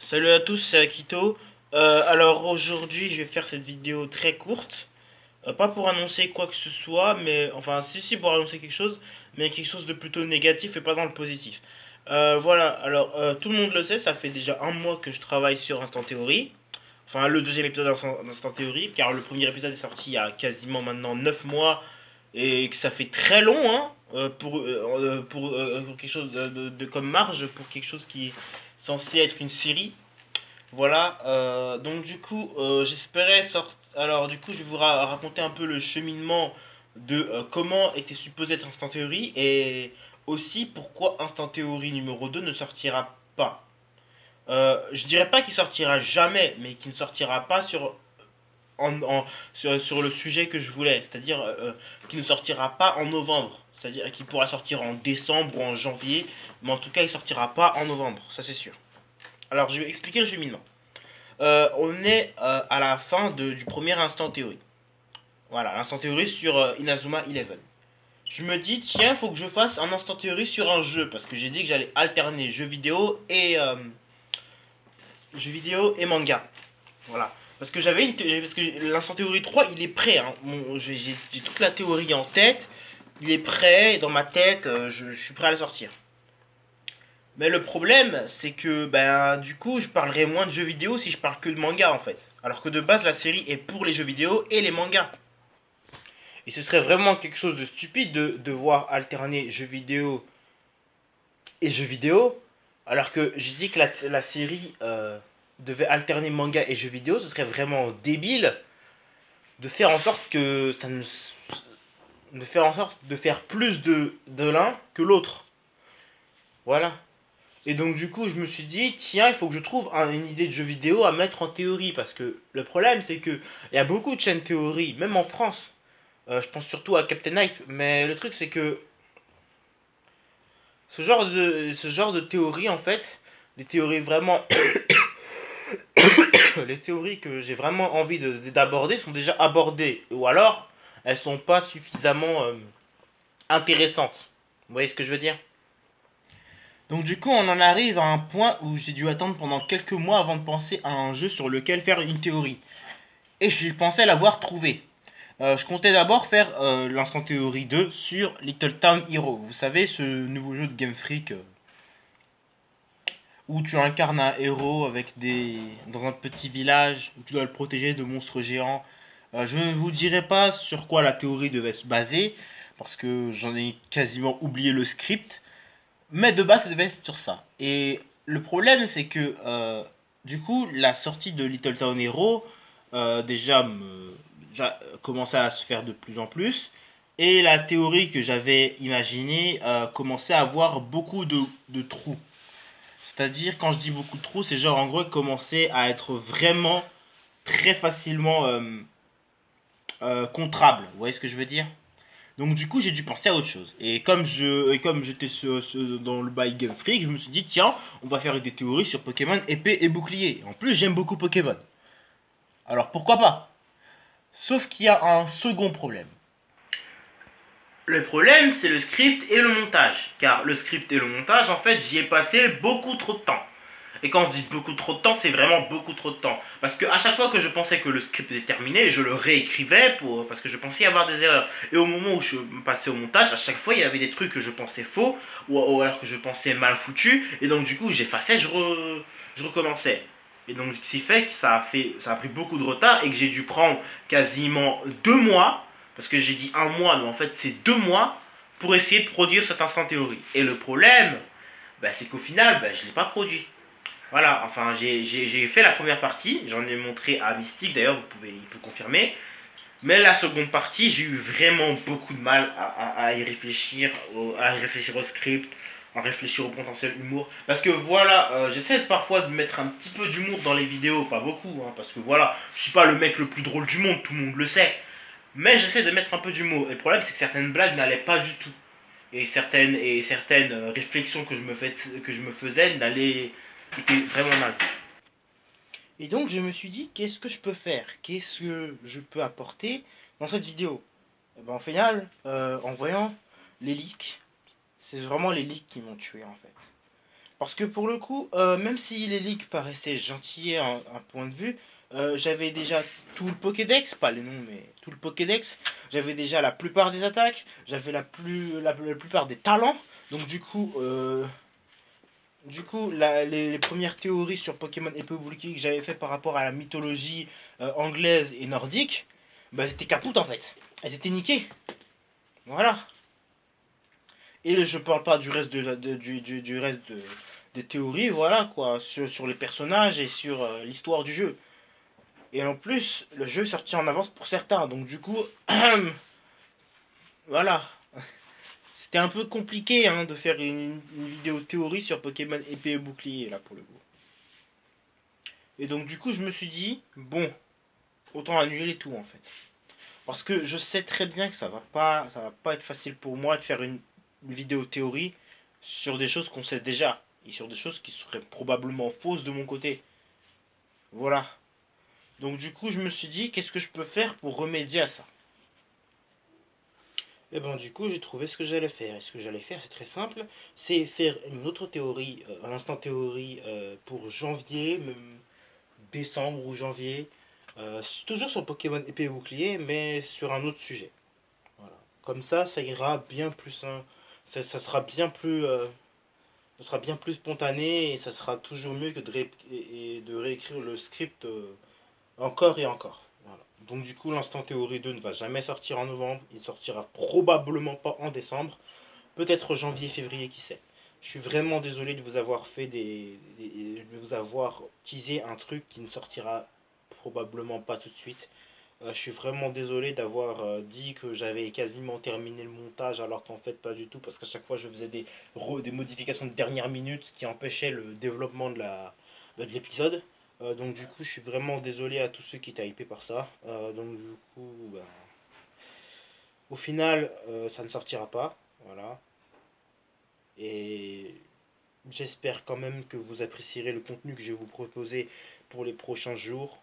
Salut à tous, c'est Akito. Alors aujourd'hui, je vais faire cette vidéo très courte. Pas pour annoncer quoi que ce soit, mais enfin, si pour annoncer quelque chose, mais quelque chose de plutôt négatif et pas dans le positif. Voilà, alors tout le monde le sait, ça fait déjà un mois que je travaille sur Instant Theory. Enfin, le deuxième épisode d'Instant Theory, car le premier épisode est sorti il y a quasiment maintenant 9 mois et que ça fait très long hein, pour quelque chose de comme marge, pour quelque chose qui est censé être une série. Voilà, donc du coup, j'espérais sortir. Alors, du coup, je vais vous raconter un peu le cheminement de comment était supposé être Instant Theory et aussi pourquoi Instant Theory numéro 2 ne sortira pas. Je dirais pas qu'il sortira jamais, mais qu'il ne sortira pas sur le sujet que je voulais, c'est-à-dire qu'il ne sortira pas en novembre, c'est-à-dire qu'il pourra sortir en décembre ou en janvier, mais en tout cas, il sortira pas en novembre, ça c'est sûr. Alors, je vais expliquer le cheminement. On est à la fin du premier instant théorie. Voilà, l'instant théorie sur Inazuma 11. Je me dis, tiens, faut que je fasse un instant théorie sur un jeu, parce que j'ai dit que j'allais alterner jeux vidéo et manga. Voilà. Parce que parce que l'instant théorie 3, il est prêt. Hein. J'ai toute la théorie en tête. Il est prêt, dans ma tête, je suis prêt à le sortir. Mais le problème, c'est que ben du coup, je parlerai moins de jeux vidéo si je parle que de manga en fait. Alors que de base, la série est pour les jeux vidéo et les mangas. Et ce serait vraiment quelque chose de stupide de devoir alterner jeux vidéo et jeux vidéo. Alors que j'ai dit que la série devait alterner manga et jeux vidéo, ce serait vraiment débile de faire en sorte que ça ne. De faire en sorte de faire plus de l'un que l'autre. Voilà. Et donc du coup, je me suis dit, tiens, il faut que je trouve une idée de jeu vidéo à mettre en théorie. Parce que le problème, c'est que il y a beaucoup de chaînes théorie, même en France. Je pense surtout à Captain Hype. Mais le truc, c'est que ce genre de théorie, en fait, les théories vraiment... les théories que j'ai vraiment envie d'aborder sont déjà abordées. Ou alors, elles sont pas suffisamment intéressantes. Vous voyez ce que je veux dire? Donc du coup, on en arrive à un point où j'ai dû attendre pendant quelques mois avant de penser à un jeu sur lequel faire une théorie. Et je pensais l'avoir trouvé. Je comptais d'abord faire l'Instant Theory 2 sur Little Town Hero. Vous savez, ce nouveau jeu de Game Freak où tu incarnes un héros dans un petit village où tu dois le protéger de monstres géants. Je ne vous dirai pas sur quoi la théorie devait se baser parce que j'en ai quasiment oublié le script. Mais de base, ça devait être sur ça. Et le problème, c'est que du coup, la sortie de Little Town Hero déjà commençait à se faire de plus en plus. Et la théorie que j'avais imaginée commençait à avoir beaucoup de trous. C'est-à-dire, quand je dis beaucoup de trous, c'est genre en gros, elle commençait à être vraiment très facilement contrable. Vous voyez ce que je veux dire? Donc du coup, j'ai dû penser à autre chose. Et comme j'étais dans le bail Game Freak, je me suis dit tiens, on va faire des théories sur Pokémon épée et bouclier. En plus, j'aime beaucoup Pokémon. Alors pourquoi pas? Sauf qu'il y a un second problème. Le problème, c'est le script et le montage. Car le script et le montage, en fait, j'y ai passé beaucoup trop de temps. Et quand je dis beaucoup trop de temps, c'est vraiment beaucoup trop de temps. Parce que à chaque fois que je pensais que le script était terminé, je le réécrivais parce que je pensais y avoir des erreurs. Et au moment où je passais au montage, à chaque fois il y avait des trucs que je pensais faux, ou alors que je pensais mal foutus. Et donc du coup j'effaçais, je recommençais. Et donc ce qui fait que ça a pris beaucoup de retard et que j'ai dû prendre quasiment 2 mois, parce que j'ai dit un mois, mais en fait c'est 2 mois, pour essayer de produire cet instant théorie. Et le problème, bah, c'est qu'au final, bah, je ne l'ai pas produit. Voilà, enfin, j'ai fait la première partie, j'en ai montré à Mystique, d'ailleurs, il peut confirmer. Mais la seconde partie, j'ai eu vraiment beaucoup de mal à y réfléchir au script, à réfléchir au potentiel humour. Parce que voilà, j'essaie parfois de mettre un petit peu d'humour dans les vidéos, pas beaucoup, hein, parce que voilà, je suis pas le mec le plus drôle du monde, tout le monde le sait. Mais j'essaie de mettre un peu d'humour. Et le problème, c'est que certaines blagues n'allaient pas du tout. Et certaines réflexions que je me faisais étaient vraiment nazes. Et donc je me suis dit, qu'est-ce que je peux faire? Qu'est-ce que je peux apporter dans cette vidéo? Et ben, au final, en voyant les leaks, c'est vraiment les leaks qui m'ont tué en fait. Parce que pour le coup, même si les ligues paraissaient gentillets à un point de vue, j'avais déjà tout le Pokédex, pas les noms, mais tout le Pokédex. J'avais déjà la plupart des attaques, j'avais la plupart des talents. Donc du coup, les premières théories sur Pokémon Épée Bouclier que j'avais fait par rapport à la mythologie anglaise et nordique, bah elles étaient capoutes en fait. Elles étaient niquées. Voilà. Et je parle pas du reste du reste des théories, voilà quoi, sur les personnages et sur l'histoire du jeu. Et en plus, le jeu est sorti en avance pour certains, donc du coup, voilà. C'était un peu compliqué hein, de faire une vidéo théorie sur Pokémon épée et bouclier là pour le coup. Et donc du coup, je me suis dit, bon, autant annuler tout en fait. Parce que je sais très bien que ça va pas être facile pour moi de faire une vidéo théorie sur des choses qu'on sait déjà et sur des choses qui seraient probablement fausses de mon côté. Voilà. Donc du coup, je me suis dit, qu'est-ce que je peux faire pour remédier à ça? Et ben du coup, j'ai trouvé ce que j'allais faire. Et ce que j'allais faire, c'est très simple, c'est faire une autre théorie, un instant théorie pour janvier, même décembre ou janvier, toujours sur Pokémon épée et bouclier, mais sur un autre sujet. Voilà. Comme ça ira bien plus, hein, ça sera bien plus, ça sera bien plus spontané et ça sera toujours mieux que de réécrire le script encore et encore. Voilà. Donc du coup, l'instant théorie 2 ne va jamais sortir en novembre, il sortira probablement pas en décembre, peut-être janvier, février, qui sait. Je suis vraiment désolé de vous avoir de vous avoir teasé un truc qui ne sortira probablement pas tout de suite. Je suis vraiment désolé d'avoir dit que j'avais quasiment terminé le montage alors qu'en fait pas du tout parce qu'à chaque fois je faisais des modifications de dernière minute ce qui empêchait le développement de l'épisode. Donc du coup je suis vraiment désolé à tous ceux qui étaient hypés par ça. Donc du coup ben, au final ça ne sortira pas. Voilà. Et j'espère quand même que vous apprécierez le contenu que je vais vous proposer pour les prochains jours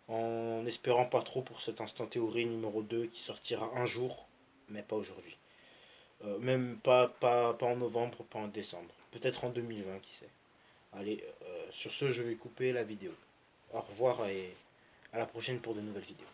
en espérant pas trop pour cet instant théorie numéro 2 qui sortira un jour, mais pas aujourd'hui. Même pas en novembre, pas en décembre. Peut-être en 2020, qui sait. Allez, sur ce, je vais couper la vidéo. Au revoir et à la prochaine pour de nouvelles vidéos.